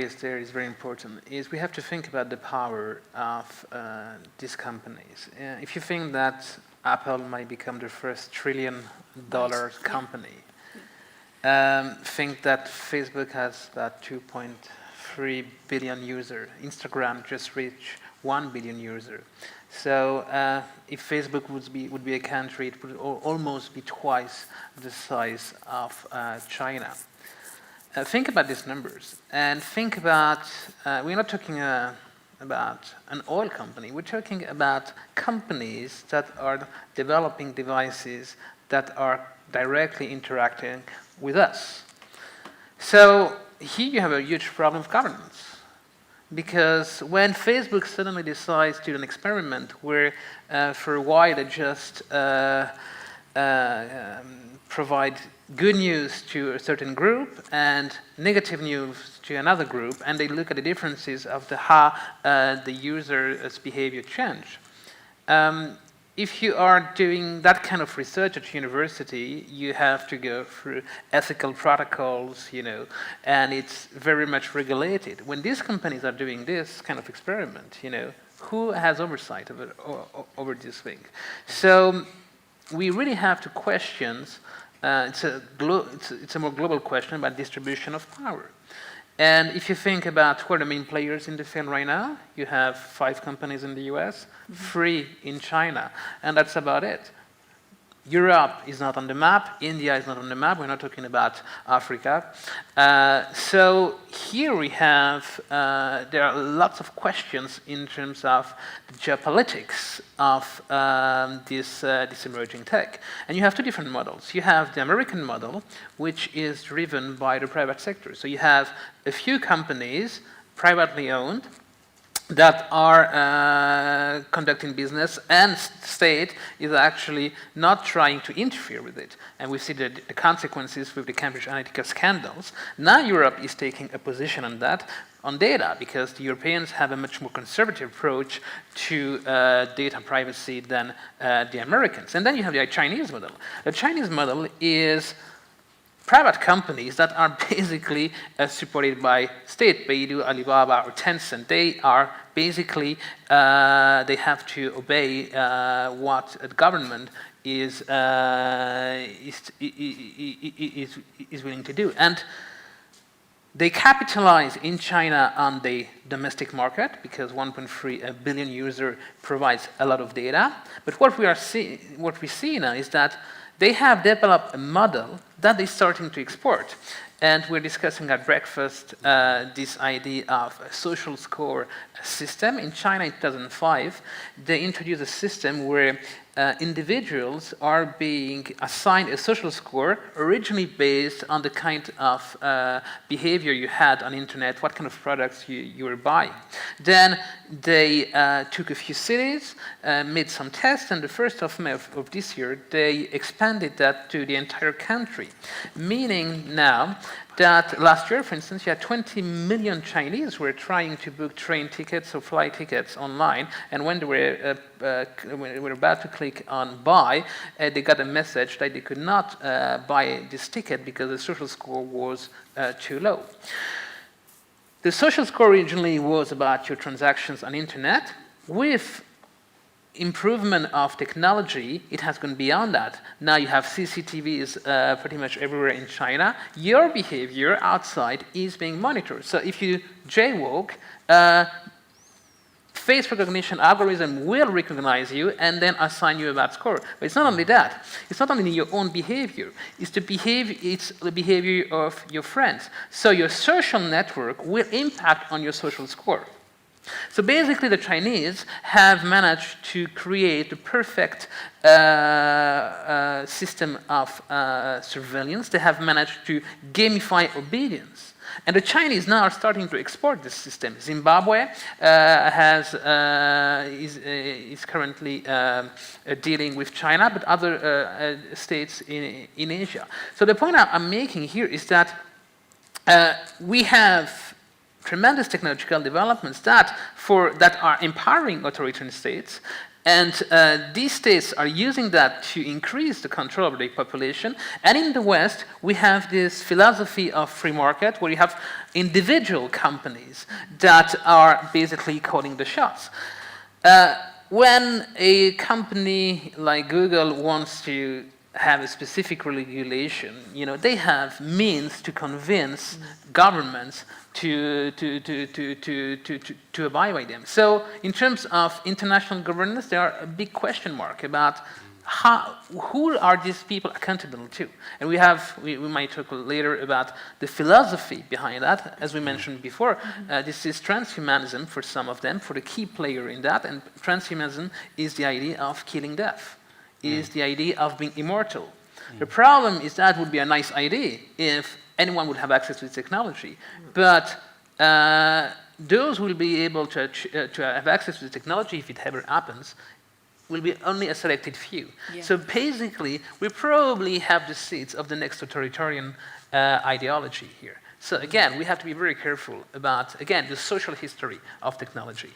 raised there is very important, is we have to think about the power of these companies. If you think that Apple might become the first $1 trillion company, think that Facebook has about 2.3 billion users. Instagram just reached 1 billion users. So if Facebook would be a country, it would almost be twice the size of China. Think about these numbers, and think about, we're not talking about an oil company, we're talking about companies that are developing devices that are directly interacting with us. So here you have a huge problem of governance. Because when Facebook suddenly decides to do an experiment where for a while they just provide good news to a certain group and negative news to another group, and they look at the differences of how the user's behavior change. If you are doing that kind of research at university, you have to go through ethical protocols, and it's very much regulated. When these companies are doing this kind of experiment, who has oversight over this thing? So we really have to question. It's a more global question about distribution of power. And if you think about who are the main players in the field right now, you have 5 companies in the US, 3 in China, and that's about it. Europe is not on the map, India is not on the map, we're not talking about Africa. So here we have, there are lots of questions in terms of the geopolitics of this emerging tech. And you have 2 different models. You have the American model, which is driven by the private sector. So you have a few companies, privately owned, that are conducting business, and state is actually not trying to interfere with it. And we see the consequences with the Cambridge Analytica scandals. Now Europe is taking a position on that, on data, because the Europeans have a much more conservative approach to data privacy than the Americans. And then you have the Chinese model. The Chinese model is private companies that are basically supported by state, Baidu, Alibaba, or Tencent. They are basically, they have to obey what the government is willing to do. And they capitalize in China on the domestic market because 1.3 billion users provides a lot of data. But what we see now is that they have developed a model that they're starting to export. And we're discussing at breakfast this idea of a social score system. In China in 2005, they introduced a system where individuals are being assigned a social score originally based on the kind of behavior you had on the internet, what kind of products you were buying. Then they took a few cities, made some tests, and the 1st of May of this year, they expanded that to the entire country. Meaning now that last year, for instance, you had 20 million Chinese who were trying to book train tickets or flight tickets online, and when they were about to click on buy, they got a message that they could not buy this ticket because the social score was too low. The social score originally was about your transactions on internet. With improvement of technology, it has gone beyond that. Now you have CCTVs pretty much everywhere in China. Your behavior outside is being monitored. So if you jaywalk, face recognition algorithm will recognize you and then assign you a bad score. But it's not only that. It's not only your own behavior. It's the behavior of your friends. So your social network will impact on your social score. So basically, the Chinese have managed to create the perfect system of surveillance. They have managed to gamify obedience. And the Chinese now are starting to export this system. Zimbabwe is currently dealing with China, but other states in Asia. So the point I'm making here is that we have tremendous technological developments that are empowering authoritarian states, And these states are using that to increase the control over the population. And in the West, we have this philosophy of free market, where you have individual companies that are basically calling the shots. When a company like Google wants to have a specific regulation, they have means to convince governments to abide by them. So in terms of international governance, there are a big question mark about who are these people accountable to? And we might talk later about the philosophy behind that. As we mentioned before, this is transhumanism for some of them, for the key player in that. And transhumanism is the idea of killing death, is the idea of being immortal. The problem is that would be a nice idea if anyone would have access to this technology. But those who will be able to have access to the technology, if it ever happens, will be only a selected few. Yeah. So basically, we probably have the seeds of the next authoritarian ideology here. So again, we have to be very careful about, again, the social history of technology.